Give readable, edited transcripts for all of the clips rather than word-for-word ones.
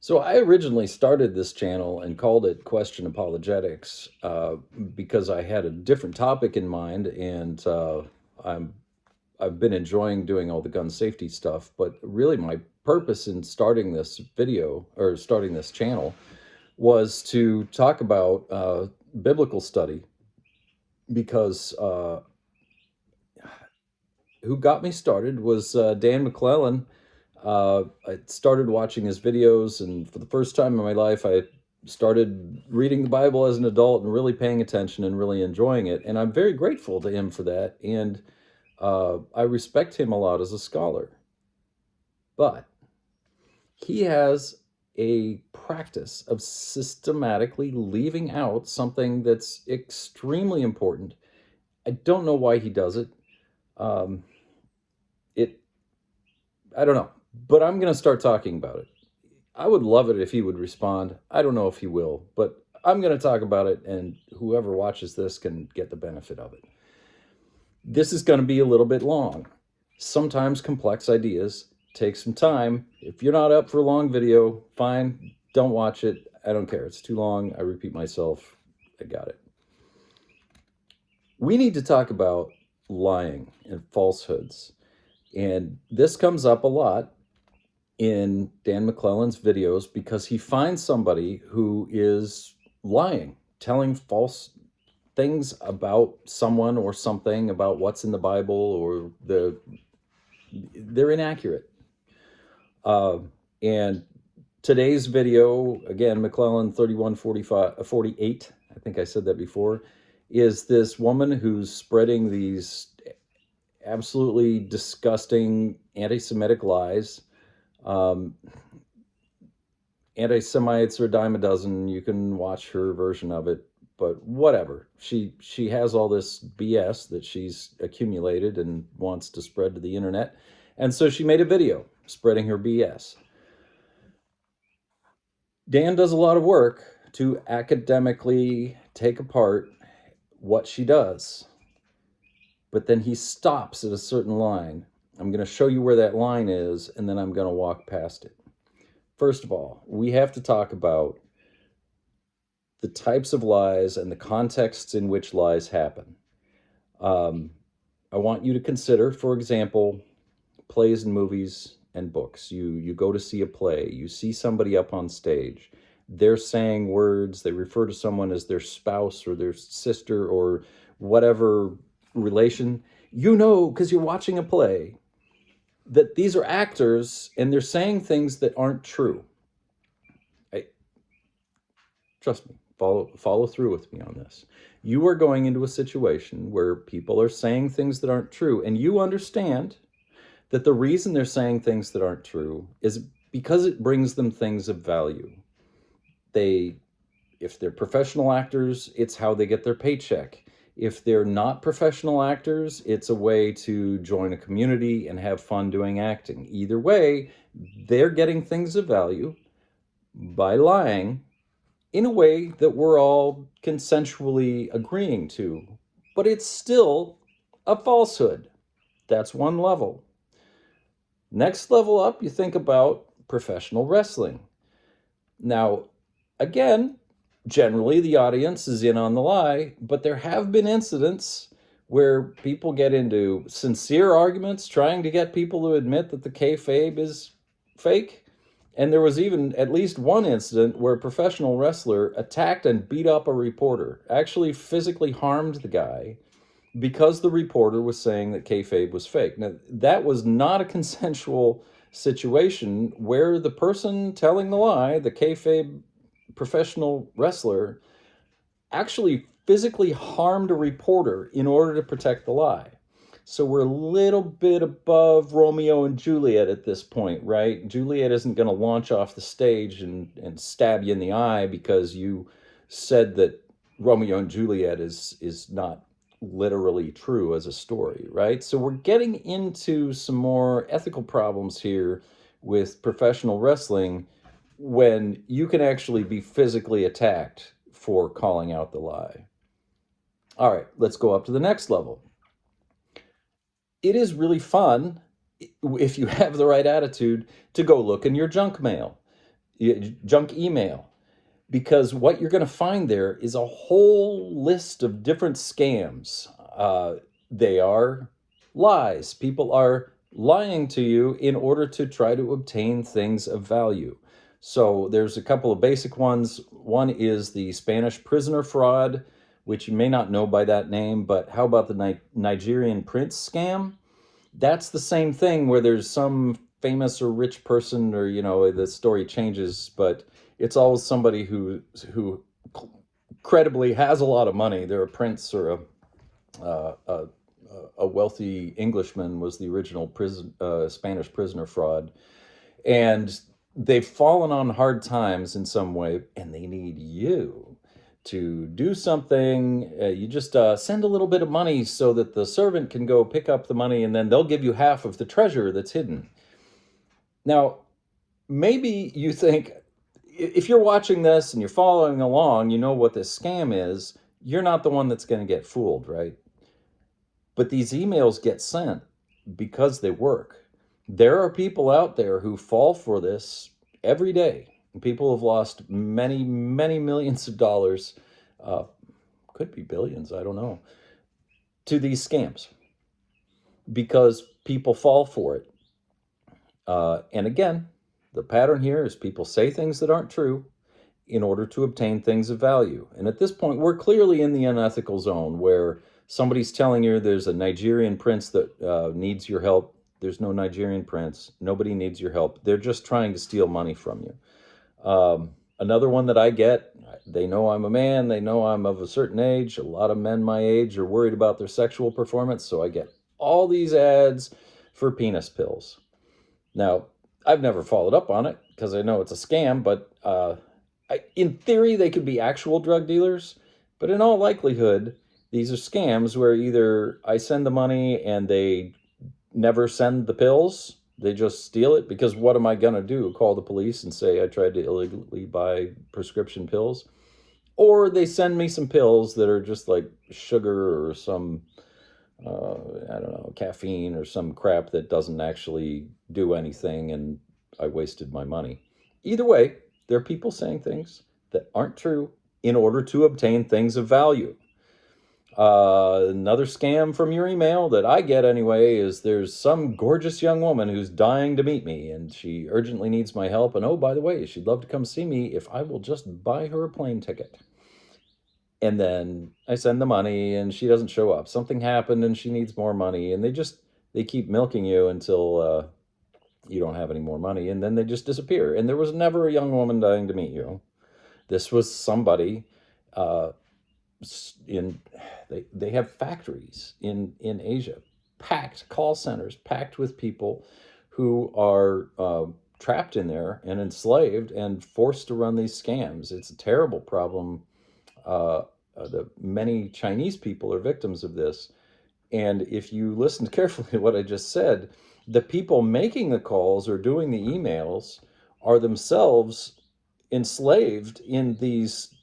So I originally started this channel and called it Question Apologetics because I had a different topic in mind, and I'm I've been enjoying doing all the gun safety stuff. But really, my purpose in starting this video or starting this channel was to talk about biblical study because who got me started was Dan McClellan. I started watching his videos, and for the first time in my life, I started reading the Bible as an adult and really paying attention and really enjoying it. And I'm very grateful to him for that. And I respect him a lot as a scholar. But he has a practice of systematically leaving out something that's extremely important. I don't know why he does it. Um, it I don't know, but I'm going to start talking about it. I would love it if he would respond. I don't know if he will, but I'm going to talk about it, and whoever watches this can get the benefit of it. This is going to be a little bit long. Sometimes complex ideas take some time. If you're not up for a long video, fine, don't watch it. I don't care. It's too long. I repeat myself. I got it. We need to talk about lying and falsehoods. And this comes up a lot in Dan McClellan's videos because he finds somebody who is lying, telling false things about someone or something, about what's in the Bible, or they're inaccurate. And today's video, again, McClellan 48, I think I said that before, is this woman who's spreading these absolutely disgusting anti-Semitic lies. Anti-Semites are a dime a dozen. You can watch her version of it, but whatever. She has all this BS that she's accumulated and wants to spread to the internet, and so she made a video spreading her BS. Dan does a lot of work to academically take apart what she does, but then he stops at a certain line. I'm going to show you where that line is, and then I'm going to walk past it. First of all, we have to talk about the types of lies and the contexts in which lies happen. I want you to consider, for example, plays and movies and books. You go to see a play, you see somebody up on stage. They're saying words, they refer to someone as their spouse or their sister or whatever relation. You know, because you're watching a play, that these are actors and they're saying things that aren't true. Trust me, follow through with me on this. You are going into a situation where people are saying things that aren't true, and you understand that the reason they're saying things that aren't true is because it brings them things of value. If they're professional actors, it's how they get their paycheck. If they're not professional actors, it's a way to join a community and have fun doing acting. Either way, they're getting things of value by lying in a way that we're all consensually agreeing to, but it's still a falsehood. That's one level. Next level up, you think about professional wrestling. Now, again, generally the audience is in on the lie, but there have been incidents where people get into sincere arguments trying to get people to admit that the kayfabe is fake. And there was even at least one incident where a professional wrestler attacked and beat up a reporter, actually physically harmed the guy because the reporter was saying that kayfabe was fake. Now, that was not a consensual situation where the person telling the lie, the kayfabe professional wrestler, actually physically harmed a reporter in order to protect the lie. So we're a little bit above Romeo and Juliet at this point, right? Juliet isn't going to launch off the stage and stab you in the eye because you said that Romeo and Juliet is not literally true as a story, right? So we're getting into some more ethical problems here with professional wrestling when you can actually be physically attacked for calling out the lie. All right, let's go up to the next level. It is really fun, if you have the right attitude, to go look in your junk mail. junk email, because what you're going to find there is a whole list of different scams. They are lies. People are lying to you in order to try to obtain things of value. So there's a couple of basic ones. One is the Spanish prisoner fraud, which you may not know by that name, but how about the Nigerian prince scam? That's the same thing where there's some famous or rich person, or the story changes, but it's always somebody who credibly has a lot of money. They're a prince or a wealthy Englishman was the original Spanish prisoner fraud, and they've fallen on hard times in some way, and they need you to do something. You just send a little bit of money so that the servant can go pick up the money, and then they'll give you half of the treasure that's hidden. Now, maybe you think, if you're watching this and you're following along, you know what this scam is. You're not the one that's going to get fooled, right? But these emails get sent because they work. There are people out there who fall for this every day. People have lost many, many millions of dollars, uh, could be billions, I don't know, to these scams because people fall for it. And again, the pattern here is people say things that aren't true in order to obtain things of value. And at this point, we're clearly in the unethical zone where somebody's telling you there's a Nigerian prince that needs your help. There's no Nigerian prince. Nobody needs your help. They're just trying to steal money from you. Another one that I get, they know I'm a man. They know I'm of a certain age. A lot of men my age are worried about their sexual performance. So I get all these ads for penis pills. Now, I've never followed up on it because I know it's a scam, but in theory, they could be actual drug dealers. But in all likelihood, these are scams where either I send the money and they never send the pills, they just steal it, because what am I going to do? Call the police and say I tried to illegally buy prescription pills? Or they send me some pills that are just like sugar or some I don't know, caffeine or some crap that doesn't actually do anything, and I wasted my money. Either way, there are people saying things that aren't true in order to obtain things of value. Another scam from your email that I get anyway is there's some gorgeous young woman who's dying to meet me, and she urgently needs my help. And oh, by the way, she'd love to come see me if I will just buy her a plane ticket. And then I send the money and she doesn't show up. Something happened and she needs more money, and they keep milking you until you don't have any more money, and then they just disappear. And there was never a young woman dying to meet you. This was somebody uh, in they have factories in Asia, packed call centers, packed with people who are trapped in there and enslaved and forced to run these scams. It's a terrible problem. The many Chinese people are victims of this. And if you listen carefully to what I just said, the people making the calls or doing the emails are themselves enslaved in these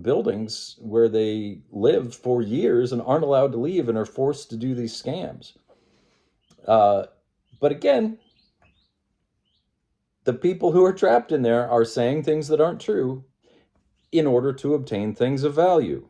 buildings where they live for years and aren't allowed to leave and are forced to do these scams. Uh, but again, the people who are trapped in there are saying things that aren't true in order to obtain things of value.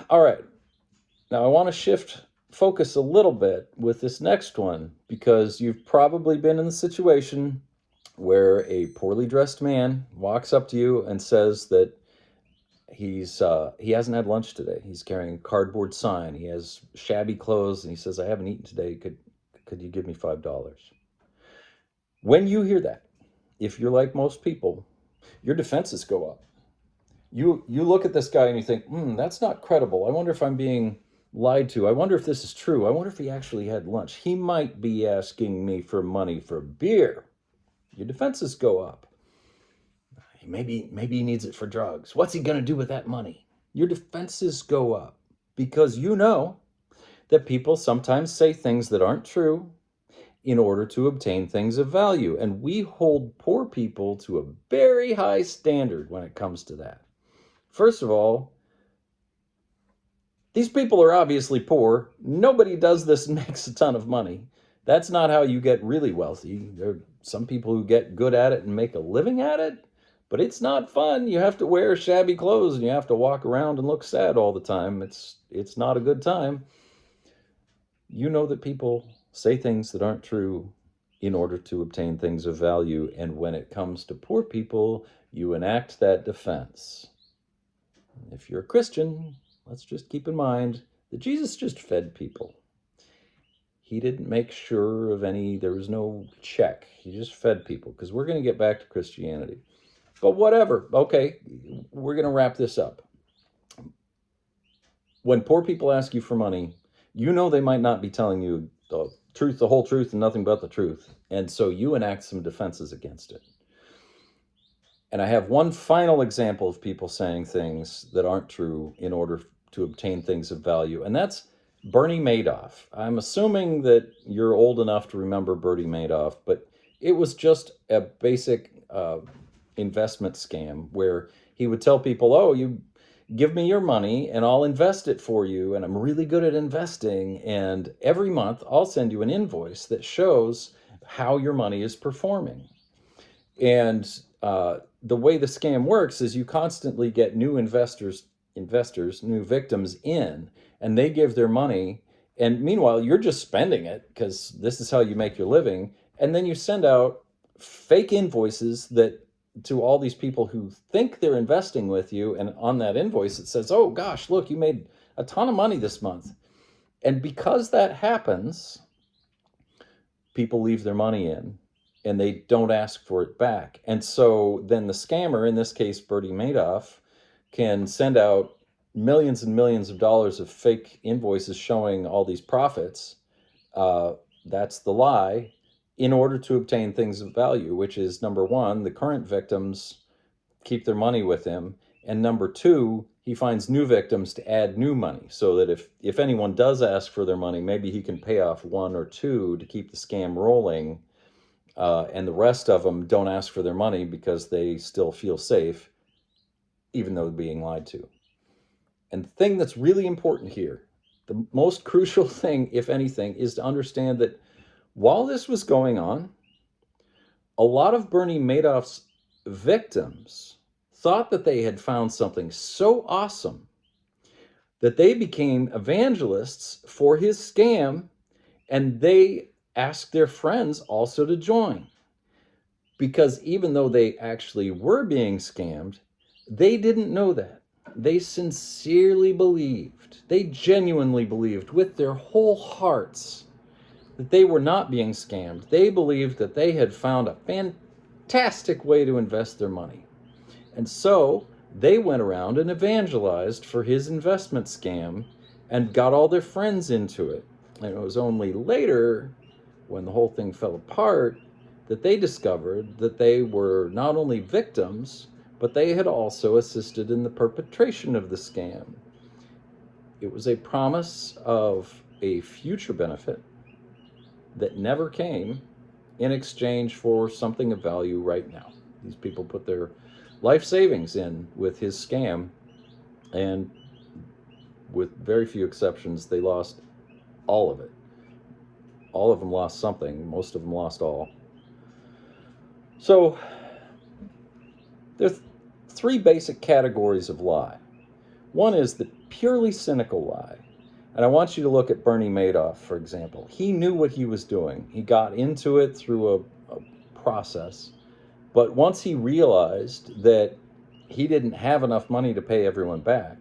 All right. Now, I want to shift focus a little bit with this next one, because you've probably been in the situation where a poorly dressed man walks up to you and says that he hasn't had lunch today. He's carrying a cardboard sign. He has shabby clothes, and he says, "I haven't eaten today. Could you give me $5?" When you hear that, if you're like most people, your defenses go up. You look at this guy and you think, that's not credible. I wonder if I'm being lied to. I wonder if this is true. I wonder if he actually had lunch. He might be asking me for money for beer. Your defenses go up. Maybe he needs it for drugs. What's he going to do with that money? Your defenses go up because you know that people sometimes say things that aren't true in order to obtain things of value. And we hold poor people to a very high standard when it comes to that. First of all, these people are obviously poor. Nobody does this and makes a ton of money. That's not how you get really wealthy. There are some people who get good at it and make a living at it, but it's not fun. You have to wear shabby clothes and you have to walk around and look sad all the time. It's not a good time. You know that people say things that aren't true in order to obtain things of value, and when it comes to poor people, you enact that defense. If you're a Christian, let's just keep in mind that Jesus just fed people. He didn't make sure of there was no check. He just fed people, because we're going to get back to Christianity. But whatever. Okay, we're going to wrap this up. When poor people ask you for money, you know they might not be telling you the truth, the whole truth, and nothing but the truth. And so you enact some defenses against it. And I have one final example of people saying things that aren't true in order to obtain things of value, and that's Bernie Madoff. I'm assuming that you're old enough to remember Bernie Madoff, but it was just a basic investment scam where he would tell people, oh, you give me your money and I'll invest it for you, and I'm really good at investing, and every month I'll send you an invoice that shows how your money is performing. And the way the scam works is you constantly get new investors, new victims in, and they give their money. And meanwhile, you're just spending it because this is how you make your living. And then you send out fake invoices to all these people who think they're investing with you. And on that invoice, it says, oh gosh, look, you made a ton of money this month. And because that happens, people leave their money in and they don't ask for it back. And so then the scammer, in this case, Bernie Madoff, can send out millions and millions of dollars of fake invoices showing all these profits. That's the lie, in order to obtain things of value, which is, number one, the current victims keep their money with him. And number two, he finds new victims to add new money, so that if anyone does ask for their money, maybe he can pay off one or two to keep the scam rolling. And the rest of them don't ask for their money because they still feel safe, even though they're being lied to. And the thing that's really important here, the most crucial thing, if anything, is to understand that while this was going on, a lot of Bernie Madoff's victims thought that they had found something so awesome that they became evangelists for his scam, and they asked their friends also to join. Because even though they actually were being scammed, they didn't know that. They sincerely believed, they genuinely believed with their whole hearts that they were not being scammed. They believed that they had found a fantastic way to invest their money. And so they went around and evangelized for his investment scam and got all their friends into it. And it was only later, when the whole thing fell apart, that they discovered that they were not only victims, but they had also assisted in the perpetration of the scam. It was a promise of a future benefit that never came, in exchange for something of value right now. These people put their life savings in with his scam, and with very few exceptions, they lost all of it. All of them lost something. Most of them lost all. So there are three basic categories of lie. One is the purely cynical lie. And I want you to look at Bernie Madoff, for example. He knew what he was doing. He got into it through a process. But once he realized that he didn't have enough money to pay everyone back,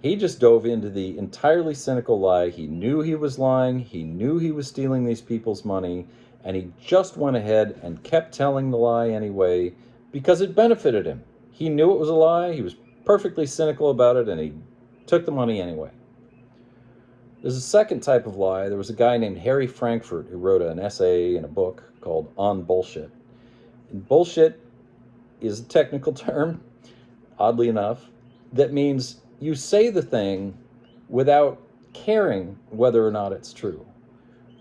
he just dove into the entirely cynical lie. He knew he was lying. He knew he was stealing these people's money. And he just went ahead and kept telling the lie anyway because it benefited him. He knew it was a lie. He was perfectly cynical about it, and he took the money anyway. There's a second type of lie. There was a guy named Harry Frankfurt who wrote an essay in a book called On Bullshit. And bullshit is a technical term, oddly enough, that means you say the thing without caring whether or not it's true.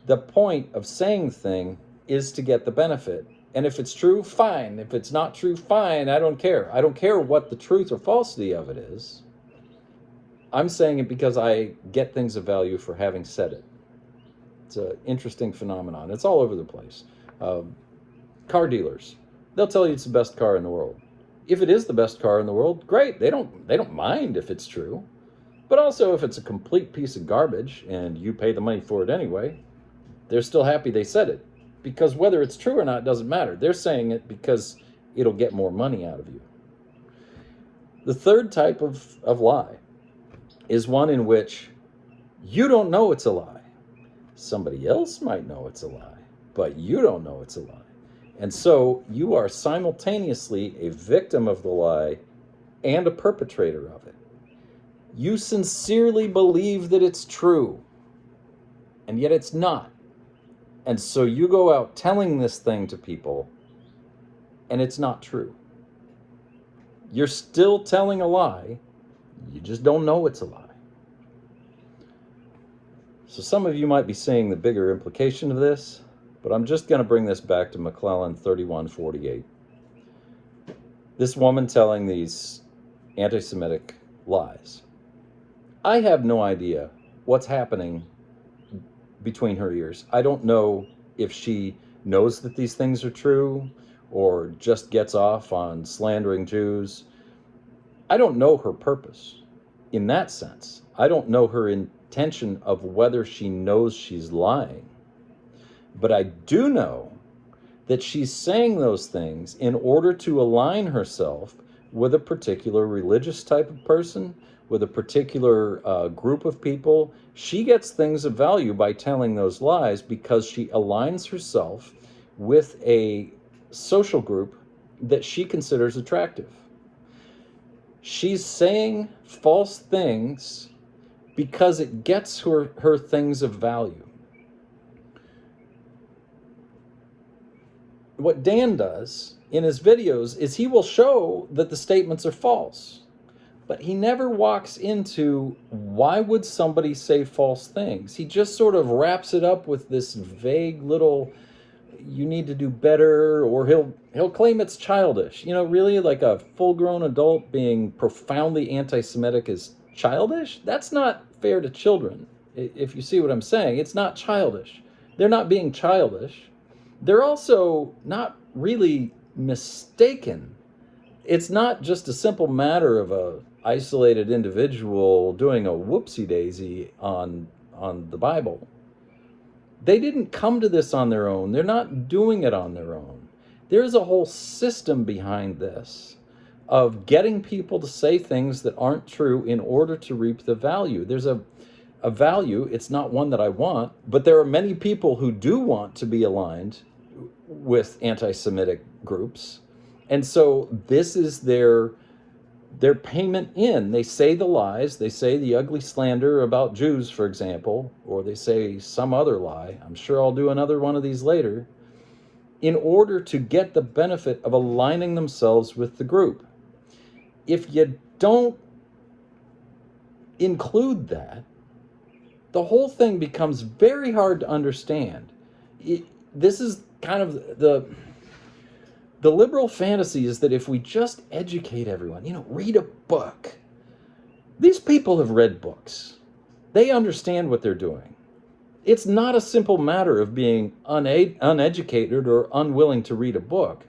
The point of saying the thing is to get the benefit. And if it's true, fine. If it's not true, fine. I don't care. I don't care what the truth or falsity of it is. I'm saying it because I get things of value for having said it. It's an interesting phenomenon. It's all over the place. Car dealers, they'll tell you it's the best car in the world. If it is the best car in the world, great. They don't mind if it's true. But also, if it's a complete piece of garbage and you pay the money for it anyway, they're still happy they said it. Because whether it's true or not doesn't matter. They're saying it because it'll get more money out of you. The third type of lie is one in which you don't know it's a lie. Somebody else might know it's a lie, but you don't know it's a lie. And so you are simultaneously a victim of the lie and a perpetrator of it. You sincerely believe that it's true, and yet it's not. And so you go out telling this thing to people, and it's not true. You're still telling a lie, you just don't know it's a lie. So some of you might be seeing the bigger implication of this, but I'm just going to bring this back to Maklelan 31:48. This woman telling these anti-Semitic lies. I have no idea what's happening between her ears. I don't know if she knows that these things are true or just gets off on slandering Jews. I don't know her purpose in that sense. I don't know her intention of whether she knows she's lying. But I do know that she's saying those things in order to align herself with a particular religious type of person, with a particular group of people. She gets things of value by telling those lies because she aligns herself with a social group that she considers attractive. She's saying false things because it gets her things of value. What Dan does in his videos is he will show that the statements are false, but he never walks into why would somebody say false things. He just sort of wraps it up with this vague little, you need to do better, or he'll claim it's childish. You know, really, like a full-grown adult being profoundly anti-Semitic is childish? That's not fair to children. If you see what I'm saying, it's not childish. They're not being childish. They're also not really mistaken. It's not just a simple matter of a isolated individual doing a whoopsie-daisy on the Bible. They didn't come to this on their own. They're not doing it on their own. There's a whole system behind this of getting people to say things that aren't true in order to reap the value. There's a value. It's not one that I want, but there are many people who do want to be aligned with anti-Semitic groups. And so this is their payment in. They say the lies, they say the ugly slander about Jews, for example, or they say some other lie. I'm sure I'll do another one of these later, in order to get the benefit of aligning themselves with the group. If you don't include that, the whole thing becomes very hard to understand. This is kind of the liberal fantasy is that if we just educate everyone, read a book. These people have read books. They understand what they're doing. It's not a simple matter of being uneducated or unwilling to read a book.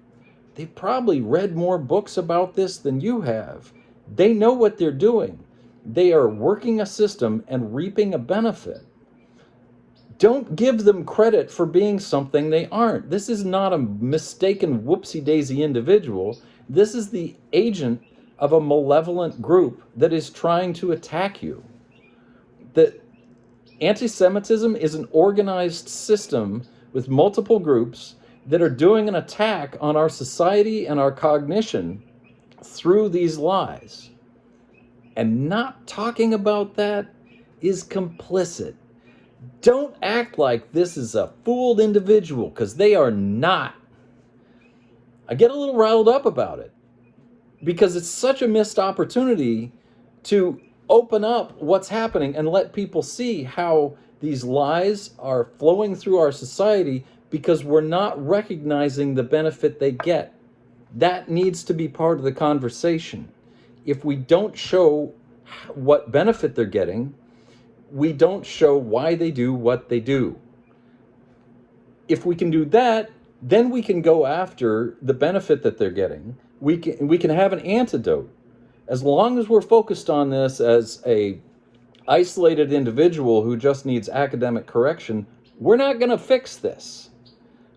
They've probably read more books about this than you have. They know what they're doing. They are working a system and reaping a benefit. Don't give them credit for being something they aren't. This is not a mistaken whoopsie-daisy individual. This is the agent of a malevolent group that is trying to attack you. That anti-Semitism is an organized system with multiple groups that are doing an attack on our society and our cognition through these lies. And not talking about that is complicit. Don't act like this is a fooled individual, because they are not. I get a little riled up about it because it's such a missed opportunity to open up what's happening and let people see how these lies are flowing through our society because we're not recognizing the benefit they get. That needs to be part of the conversation. If we don't show what benefit they're getting, we don't show why they do what they do. if we can do that, then we can go after the benefit that they're getting. We can have an antidote. As long as we're focused on this as a isolated individual who just needs academic correction, we're not going to fix this.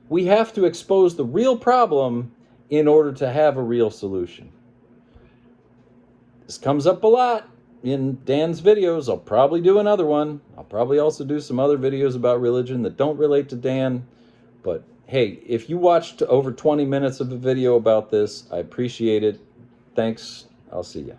We have to expose the real problem in order to have a real solution. This comes up a lot in Dan's videos. I'll probably do another one. I'll probably also do some other videos about religion that don't relate to Dan. But hey, if you watched over 20 minutes of a video about this, I appreciate it. Thanks. I'll see ya.